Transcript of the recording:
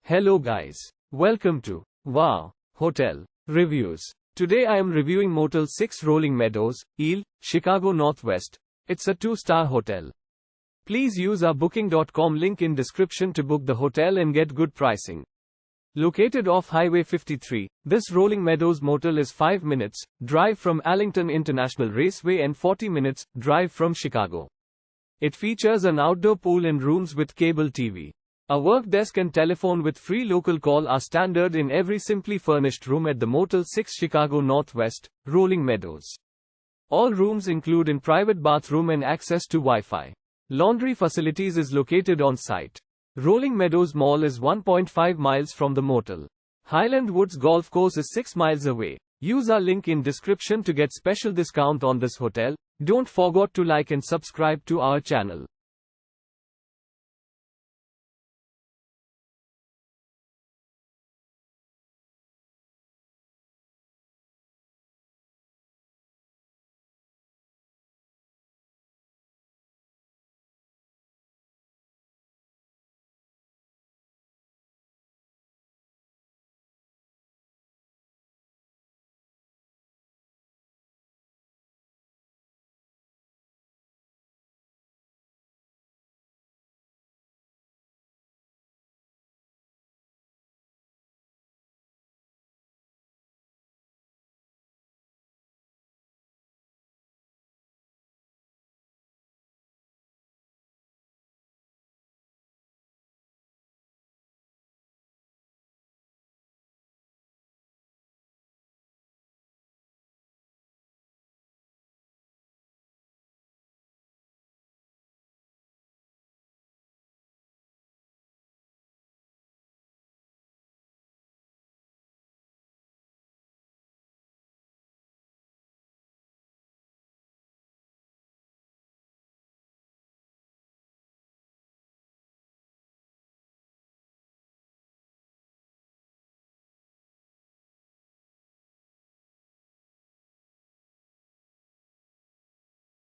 Hello guys. Welcome to Wow Hotel Reviews. Today I am reviewing Motel 6 Rolling Meadows, Eel, Chicago Northwest. It's a 2-star hotel. Please use our booking.com link in description to book the hotel and get good pricing. Located off Highway 53, this Rolling Meadows motel is 5 minutes drive from Arlington International Raceway and 40 minutes drive from Chicago. It features an outdoor pool and rooms with cable TV. A work desk and telephone with free local call are standard in every simply furnished room at the Motel 6 Chicago Northwest, Rolling Meadows. All rooms include a private bathroom and access to Wi-Fi. Laundry facilities is located on site. Rolling Meadows Mall is 1.5 miles from the motel. Highland Woods Golf Course is 6 miles away. Use our link in description to get special discount on this hotel. Don't forget to like and subscribe to our channel.